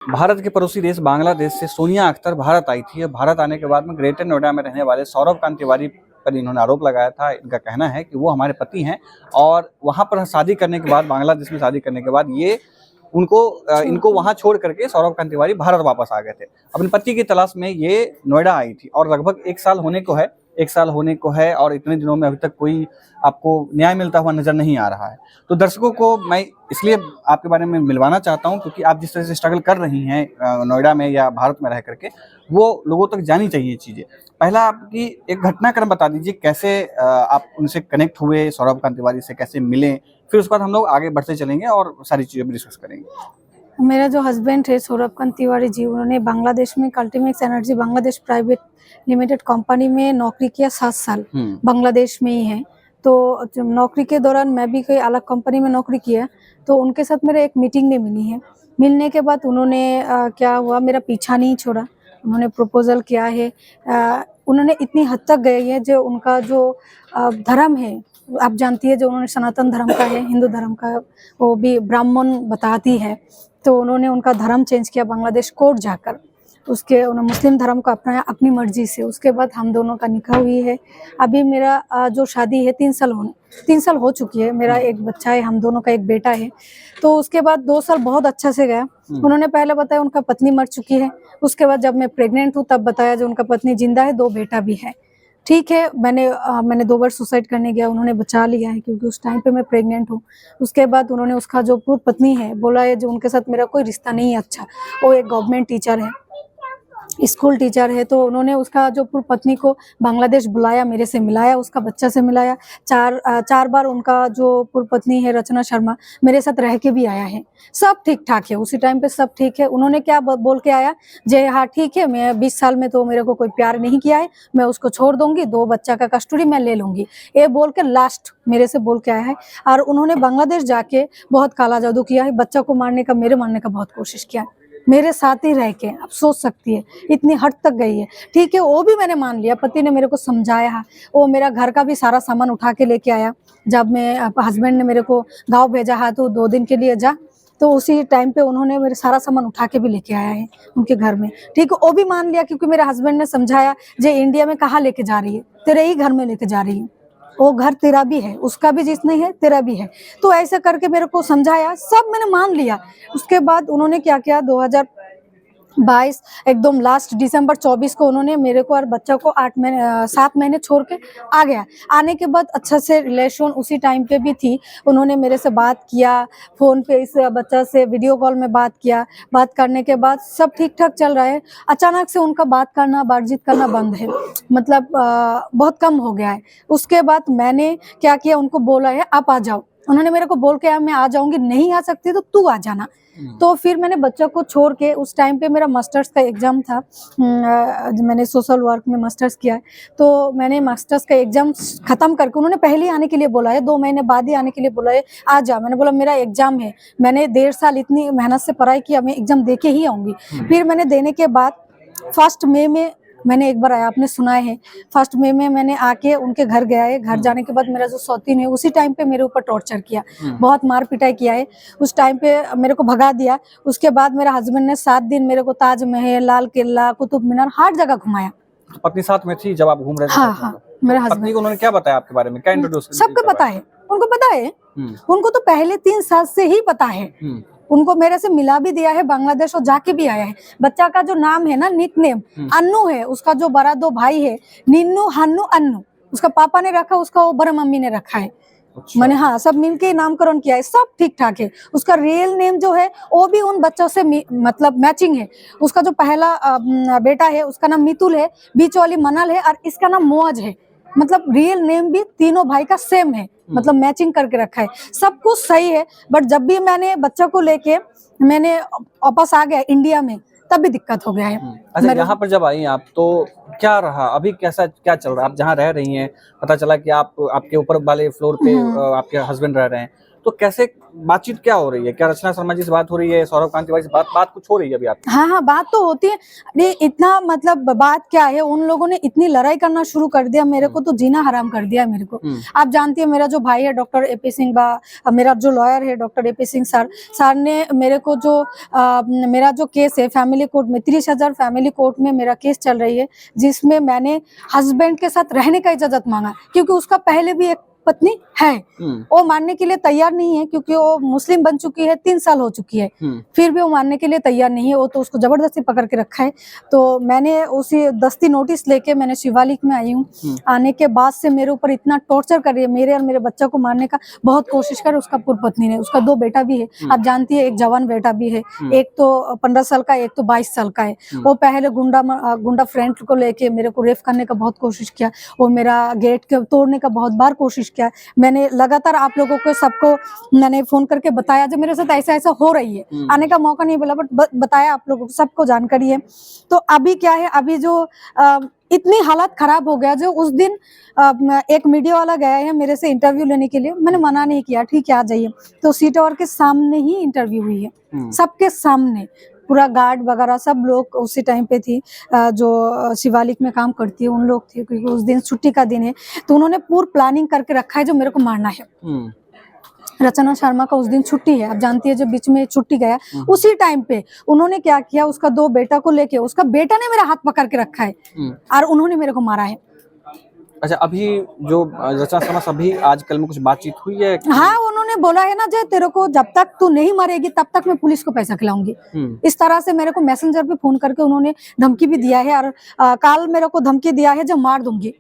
भारत के पड़ोसी देश बांग्लादेश से सोनिया अख्तर भारत आई थी। भारत आने के बाद में ग्रेटर नोएडा में रहने वाले सौरभ कांत तिवारी पर इन्होंने आरोप लगाया था। इनका कहना है कि वो हमारे पति हैं और वहां पर शादी करने के बाद, बांग्लादेश में शादी करने के बाद ये इनको वहां छोड़ करके सौरभ कांत तिवारी भारत वापस आ गए थे। अपने पति की तलाश में ये नोएडा आई थी और लगभग 1 साल होने को है और इतने दिनों में अभी तक कोई आपको न्याय मिलता हुआ नजर नहीं आ रहा है। तो दर्शकों को मैं इसलिए आपके बारे में मिलवाना चाहता हूं क्योंकि आप जिस तरह से स्ट्रगल कर रही हैं नोएडा में या भारत में रह करके, वो लोगों तक जानी चाहिए चीजें। पहला आपकी एक घटनाक्रम बता दीजिए, कैसे आप उनसे कनेक्ट हुए, सौरभ कांत तिवारी से कैसे मिले, फिर उसके बाद हम लोग आगे बढ़ते चलेंगे और सारी चीजें भी डिस्कस करेंगे। मेरा जो हस्बैंड है सौरभ कांत तिवारी जी, उन्होंने बांग्लादेश में Cultimax energy Bangladesh private limited company में नौकरी किया 7 साल। बांग्लादेश में ही है। तो नौकरी के दौरान मैं भी कोई अलग कंपनी में नौकरी किया, तो उनके साथ मेरा एक मीटिंग में मिली है। मिलने के बाद उन्होंने क्या हुआ, मेरा पीछा नहीं छोड़ा। उन्होंने प्रपोजल किया है। उन्होंने इतनी हद तक गए हैं, जो उनका जो धर्म है, आप जानती है, जो उन्होंने सनातन धर्म का है, हिंदू धर्म का, वो भी ब्राह्मण बताती है। तो उन्होंने उनका धर्म चेंज किया बांग्लादेश कोर्ट जाकर। उसके उन्होंने मुस्लिम धर्म को अपनाया अपनी मर्जी से। उसके बाद हम दोनों का निकाह हुई है। अभी मेरा जो शादी है 3 साल हो चुकी है। मेरा एक बच्चा है, हम दोनों का एक बेटा है। तो उसके बाद 2 साल बहुत अच्छा से गया। उन्होंने पहले बताया उनका पत्नी मर चुकी है। उसके बाद जब मैं प्रेग्नेंट हूँ तब बताया जो उनका पत्नी जिंदा है, 2 बेटा भी है। ठीक है, मैंने 2 बार सुसाइड करने गया, उन्होंने बचा लिया है क्योंकि उस टाइम पे मैं प्रेग्नेंट हूँ। उसके बाद उन्होंने उसका जो पूर्व पत्नी है बोला है जो उनके साथ मेरा कोई रिश्ता नहीं है अच्छा। वो एक गवर्नमेंट टीचर है, स्कूल टीचर है। तो उन्होंने उसका जो पूर्व पत्नी को बांग्लादेश बुलाया, मेरे से मिलाया, उसका बच्चा से मिलाया। 4 बार उनका जो पूर्व पत्नी है रचना शर्मा मेरे साथ रह के भी आया है। सब ठीक ठाक है, उसी टाइम पे सब ठीक है। उन्होंने क्या बोल के आया, जे हाँ ठीक है, मैं 20 साल में तो मेरे को कोई प्यार नहीं किया है, मैं उसको छोड़ दूंगी, 2 बच्चा का कस्टडी मैं ले लूंगी, ये बोल के लास्ट मेरे से बोल के आया है। और उन्होंने बांग्लादेश जाके बहुत काला जादू किया है, बच्चा को मारने का, मेरे मारने का बहुत कोशिश किया है, मेरे साथ ही रह के। आप सोच सकती है इतनी हद तक गई है। ठीक है, वो भी मैंने मान लिया, पति ने मेरे को समझाया। वो मेरा घर का भी सारा सामान उठा के लेके आया। जब मैं हस्बैंड ने मेरे को गांव भेजा है तो 2 दिन के लिए जा, तो उसी टाइम पे उन्होंने मेरे सारा सामान उठा के भी लेके आया है उनके घर में। ठीक है, वो भी मान लिया क्योंकि मेरे हस्बैंड ने समझाया, जे इंडिया में कहाँ लेके जा रही है, तेरे ही घर में लेके जा रही है, वो घर तेरा भी है, उसका भी जिस नहीं है तेरा भी है। तो ऐसा करके मेरे को समझाया, सब मैंने मान लिया। उसके बाद उन्होंने क्या किया, 2022 एकदम लास्ट दिसंबर 24 को उन्होंने मेरे को और बच्चा को 7 महीने छोड़ के आ गया। आने के बाद अच्छा से रिलेशन उसी टाइम पे भी थी। उन्होंने मेरे से बात किया फ़ोन पे, इस बच्चा से वीडियो कॉल में बात किया। बात करने के बाद सब ठीक ठाक चल रहा है। अचानक से उनका बातचीत करना बंद है, मतलब बहुत कम हो गया है। उसके बाद मैंने क्या किया, उनको बोला है आप आ जाओ। उन्होंने मेरे को बोल के मैं आ जाऊंगी, नहीं आ सकती तो तू आ जाना। तो फिर मैंने बच्चा को छोड़ के, उस टाइम पे मेरा मास्टर्स का एग्जाम था, मैंने सोशल वर्क में मास्टर्स किया है। तो मैंने मास्टर्स का एग्जाम खत्म करके, उन्होंने पहले ही आने के लिए बोला है, 2 महीने बाद ही आने के लिए बोला है, आ जा। मैंने बोला मेरा एग्जाम है, मैंने 1.5 साल इतनी मेहनत से पढ़ाई किया, मैं एग्जाम दे के ही आऊँगी। फिर मैंने देने के बाद 1 मई में मैंने एक बार आया, आपने सुना है, 1 मई में मैंने आके उनके घर गया है। घर जाने के बाद मेरा जो सौतीन है उसी टाइम पे मेरे ऊपर टॉर्चर किया, बहुत मार पिटाई किया है। उस टाइम पे मेरे को भगा दिया। उसके बाद मेरा हस्बैंड ने 7 दिन मेरे को ताजमहल, लाल किला, कुतुब मीनार, हर जगह घुमाया। पत्नी साथ में थी जब आप घूम रहे थे? हाँ, मेरा हस्बैंड। पत्नी को उन्होंने क्या बताया आपके बारे में, क्या इंट्रोड्यूस? सबको पता है, उनको पता है। उनको तो पहले 3 साल से ही पता है। उनको मेरे से मिला भी दिया है, बांग्लादेश और जाके भी आया है। बच्चा का जो नाम है ना, निक नेम अन्नू है। उसका जो बड़ा 2 भाई है, निन्नू, हन्नू, अन्नू, उसका पापा ने रखा, उसका वो बड़ा मम्मी ने रखा है। अच्छा। मैंने हाँ सब मिलके नामकरण किया है, सब ठीक ठाक है। उसका रियल नेम जो है वो भी उन बच्चों से मतलब मैचिंग है। उसका जो पहला बेटा है उसका नाम मितुल है, बीच वाली मनल है और इसका नाम मोअज है। मतलब रियल नेम भी तीनों भाई का सेम है, मतलब मैचिंग करके रखा है। सब कुछ सही है। बट जब भी मैंने बच्चा को लेके मैंने वापस आ गया इंडिया में, तब भी दिक्कत हो गया है। अच्छा, यहाँ पर जब आई आप तो क्या रहा, अभी क्या चल रहा है? आप जहाँ रह रही हैं, पता चला कि आपके ऊपर वाले फ्लोर पे आपके हस्बैंड रह रहे हैं, तो कैसे बातचीत क्या हो रही है? क्या रचना शर्मा जी से बात हो रही है, सौरभ कांत तिवारी से बात कुछ हो रही है अभी आपकी? हाँ हाँ, बात तो होती है। अरे इतना मतलब बात क्या है, उन लोगों ने इतनी लड़ाई करना शुरू कर दिया, मेरे को तो जीना हराम कर दिया मेरे को। आप जानती है मेरा जो भाई है डॉक्टर एपी सिंह, मेरा जो लॉयर है डॉक्टर एपी सिंह सर ने मेरे को जो मेरा जो केस है फैमिली कोर्ट में 30,000 फैमिली कोर्ट में मेरा केस चल रही है, जिसमें मैंने हस्बैंड के साथ रहने का इजाजत मांगा, क्योंकि उसका पहले भी एक पत्नी है। वो मानने के लिए तैयार नहीं है, क्योंकि वो मुस्लिम बन चुकी है, 3 साल हो चुकी है, फिर भी वो मानने के लिए तैयार नहीं है। वो तो उसको जबरदस्ती पकड़ के रखा है। तो मैंने उसी दस्ती नोटिस लेके मैंने शिवालिक में आई हूँ। आने के बाद से मेरे ऊपर इतना टॉर्चर कर रही है, मेरे और मेरे बच्चा को मारने का बहुत कोशिश कर। उसका पूर्व पत्नी ने, उसका 2 बेटा भी है, आप जानती है, एक जवान बेटा भी है, एक तो 15 साल का, एक तो 22 साल का है। वो पहले गुंडा फ्रेंड को लेके मेरे को रेप करने का बहुत कोशिश किया, वो मेरा गेट तोड़ने का बहुत बार कोशिश किया। मैंने लगातार आप लोगों को सबको मैंने फोन करके बताया जो मेरे साथ ऐसा ऐसा हो रही है। आने का मौका नहीं मिला, बट बताया आप लोगों को, सबको जानकारी है। तो अभी क्या है, अभी जो इतनी हालत खराब हो गया, जो उस दिन एक मीडिया वाला गया है मेरे से इंटरव्यू लेने के लिए, मैंने मना नहीं किया, ठीक है आ जाइए। तो सी टावर के सामने ही इंटरव्यू हुई है, सबके सामने, पूरा गार्ड वगैरह सब लोग उसी टाइम पे थी, जो शिवालिक में काम करती है उन लोग थे, क्योंकि उस दिन छुट्टी का दिन है। तो उन्होंने पूरी प्लानिंग करके रखा है जो मेरे को मारना है। रचना शर्मा का उस दिन छुट्टी है, आप जानती है, जो बीच में छुट्टी गया उसी टाइम पे उन्होंने क्या किया, उसका 2 बेटा को लेके, उसका बेटा ने मेरा हाथ पकड़ के रखा है और उन्होंने मेरे को मारा है। अच्छा, अभी जो रचना शर्मा से अभी आजकल में कुछ बातचीत हुई है? हाँ, उन्होंने बोला है ना, जो तेरे को जब तक तू नहीं मरेगी तब तक मैं पुलिस को पैसा खिलाऊंगी। इस तरह से मेरे को मैसेंजर पे फोन करके उन्होंने धमकी भी दिया है, और कल मेरे को धमकी दिया है जो मार दूंगी,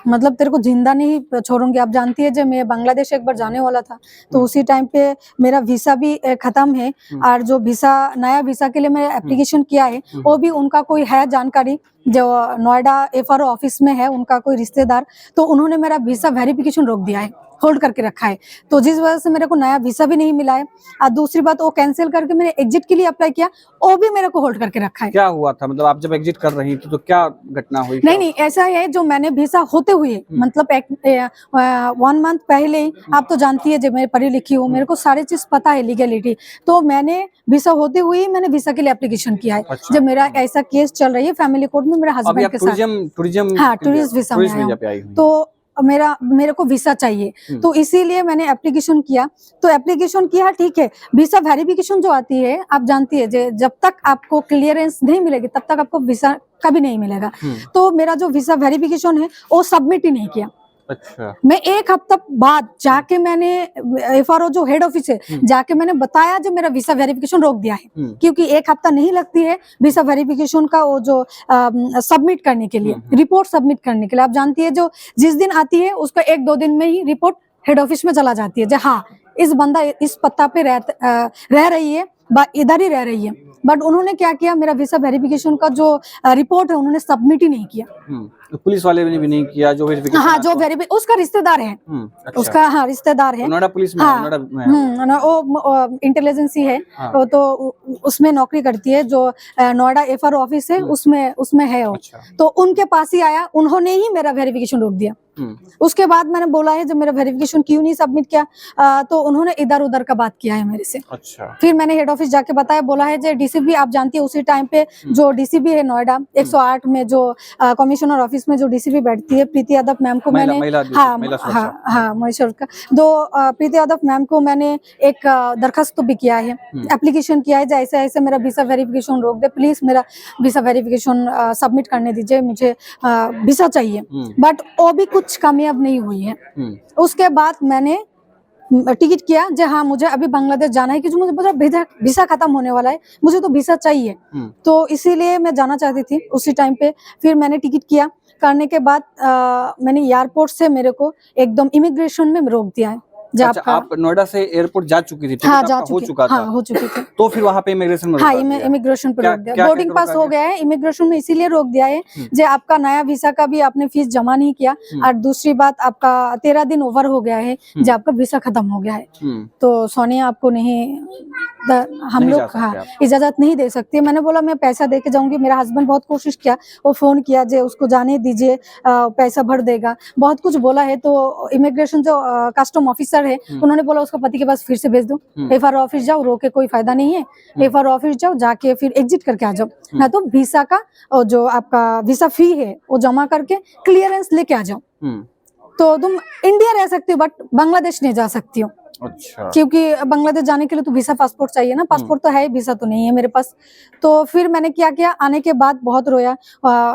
मतलब तेरे को जिंदा नहीं छोड़ूंगी। आप जानती है, जब मैं बांग्लादेश एक बार जाने वाला था, तो उसी टाइम पे मेरा वीसा भी खत्म है, और जो नया वीसा के लिए मैं एप्लीकेशन किया है, वो भी उनका कोई है जानकारी, जो नोएडा FRO ऑफिस में है, उनका कोई रिश्तेदार, तो उन्होंने मेरा वीसा वेरिफिकेशन रोक दिया है, होल्ड करके रखा है। तो जिस वजह से मेरे को नया वीसा भी नहीं मिला है, और दूसरी बात वो कैंसिल करके मैंने एग्जिट के लिए अप्लाई किया, वो भी मेरे को होल्ड करके रखा है। क्या हुआ था, मतलब आप जब एग्जिट कर रही थी तो क्या घटना हुई? नहीं, ऐसा है, जो मैंने वीसा होते हुए, मतलब 1 मंथ पहले ही, आप तो जानती है, जब मैं पढ़ी लिखी हूँ, मेरे को सारी चीज पता है लीगलिटी, तो मैंने वीसा होते हुए ही मैंने वीसा के लिए एप्लीकेशन किया है। अच्छा। जब मेरा ऐसा केस चल रही है फैमिली कोर्ट में मेरे हस्बैंड के साथ, टूरिज्म, हाँ, टूरिस्ट वीसा में आया हूं, तो मेरे को वीसा चाहिए, तो इसीलिए मैंने एप्लीकेशन किया। तो एप्लीकेशन किया, ठीक है, वीसा वेरिफिकेशन जो आती है, आप जानती है, जब तक आपको क्लियरेंस नहीं मिलेगी तब तक आपको वीसा कभी नहीं मिलेगा। तो मेरा जो वीसा वेरिफिकेशन है वो सबमिट ही नहीं किया। अच्छा। मैं 1 हफ्ता बाद जाके मैंने FRO जो हेड ऑफिस है, जाके मैंने बताया जो मेरा वीसा वेरिफिकेशन रोक दिया है, क्योंकि 1 हफ्ता नहीं लगती है वीसा वेरिफिकेशन का वो जो सबमिट करने के लिए, रिपोर्ट सबमिट करने के लिए। आप जानती है, जो जिस दिन आती है उसका 1-2 दिन में ही रिपोर्ट हेड ऑफिस में चला जाती है, जो हाँ इस बंदा इस पत्ता पे रह रही है, इधर ही रह रही है। बट उन्होंने क्या किया, मेरा वीसा वेरिफिकेशन का जो रिपोर्ट है उन्होंने सबमिट ही नहीं किया। तो पुलिस वाले ने भी नहीं किया जो वेरिफिकेशन? हाँ, जो उसका रिश्तेदार है, अच्छा। उसका हाँ रिश्तेदार है, नोएडा पुलिस में, हाँ, नोएडा वो इंटेलिजेंसी है, हाँ। तो उसमें नौकरी करती है, जो नोएडा FRO ऑफिस है उसमें है वो। अच्छा। तो उनके पास ही आया, उन्होंने ही मेरा वेरिफिकेशन रोक दिया। उसके बाद मैंने बोला है जब मेरा वेरिफिकेशन क्यों नहीं सबमिट किया, तो उन्होंने इधर उधर का बात किया है मेरे से। अच्छा। फिर मैंने हेड ऑफिस जाके बताया, बोला है जो DCP, आप जानती है उसी टाइम पे जो DCP है नोएडा 108 में, जो कमिश्नर ऑफिस में जो DCP बैठती है, प्रीति यादव मैम को मैंने, हाँ, महेश्वर का, प्रीति यादव मैम को मैंने एक दरखास्त भी किया है, एप्लीकेशन किया है, जो ऐसे ऐसे मेरा वीसा वेरिफिकेशन रोक दे, प्लीज मेरा वीसा वेरिफिकेशन सबमिट करने दीजिए, मुझे वीसा चाहिए। बट वो भी कुछ कामयाब नहीं हुई है। उसके बाद मैंने टिकट किया, जो हाँ मुझे अभी बांग्लादेश जाना है, क्योंकि मुझे वीसा खत्म होने वाला है, मुझे तो वीसा चाहिए, तो इसीलिए मैं जाना चाहती थी उसी टाइम पे। फिर मैंने टिकट किया, करने के बाद मैंने एयरपोर्ट से मेरे को एकदम इमिग्रेशन में रोक दिया है। अच्छा, आप नोएडा से एयरपोर्ट जा चुकी थी? हाँ, हो चुका था? हाँ, हो चुकी थी। तो फिर वहाँ पे इमिग्रेशन में हाँ, इमिग्रेशन पे रोक दिया, बोर्डिंग पास हो गया है, इमिग्रेशन में इसीलिए रोक दिया है जो आपका नया वीसा का भी आपने फीस जमा नहीं किया, और दूसरी बात आपका 13 दिन ओवर हो गया है, जो आपका वीसा खत्म हो गया है। तो सोनिया आपको हम लोग हाँ इजाजत नहीं दे सकती। मैंने बोला मैं पैसा दे के जाऊंगी, मेरा हस्बैंड बहुत कोशिश किया, वो फोन किया जे उसको जाने दीजिए, पैसा भर देगा, बहुत कुछ बोला है। तो इमिग्रेशन जो कस्टम ऑफिसर ऑफिसर है, उन्होंने बोला उसको पति के पास फिर से भेज दो, FR ऑफिस जाओ, रो के कोई फायदा नहीं है, FR ऑफिस जाओ, जाके फिर एग्जिट करके आ जाओ, ना तो वीसा का और जो आपका वीसा फी है वो जमा करके क्लियरेंस लेके आ जाओ, तो तुम इंडिया रह सकती हो बट बांग्लादेश नहीं जा सकती हो। अच्छा। क्योंकि बांग्लादेश जाने के लिए तो वीसा पासपोर्ट चाहिए ना, पासपोर्ट तो है, वीसा तो नहीं है मेरे पास। तो फिर मैंने क्या किया, आने के बाद बहुत रोया,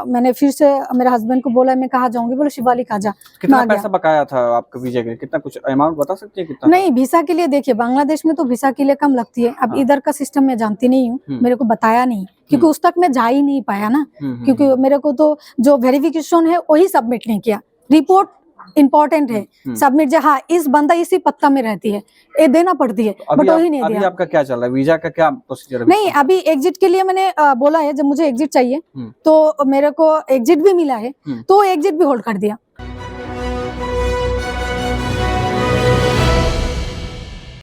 मैंने फिर से मेरे हस्बैंड को बोला मैं कहाँ जाऊंगी, बोले शिवालिक आजा। कितना पैसा बकाया था आपका वीजा के लिए, कितना कुछ अमाउंट बता सकते हैं कितना? नहीं, वीसा के लिए देखिए बांग्लादेश में तो वीसा के लिए कम लगती है, अब इधर का सिस्टम मैं जानती नहीं हूँ, मेरे को बताया नहीं, क्योंकि उस तक मैं जा ही नहीं पाया ना, क्योंकि मेरे को तो जो वेरिफिकेशन है वही सबमिट नहीं किया, रिपोर्ट इम्पोर्टेंट है सबमिट, जो हाँ इस बंदा इसी पत्ता में रहती है ये देना पड़ती है, बट वही नहीं दिया। अभी आपका क्या चल रहा है, वीजा का क्या प्रोसीजर है? नहीं, अभी एग्जिट के लिए मैंने बोला है, जब मुझे एग्जिट चाहिए तो मेरे को एग्जिट भी मिला है, तो एग्जिट भी होल्ड कर दिया।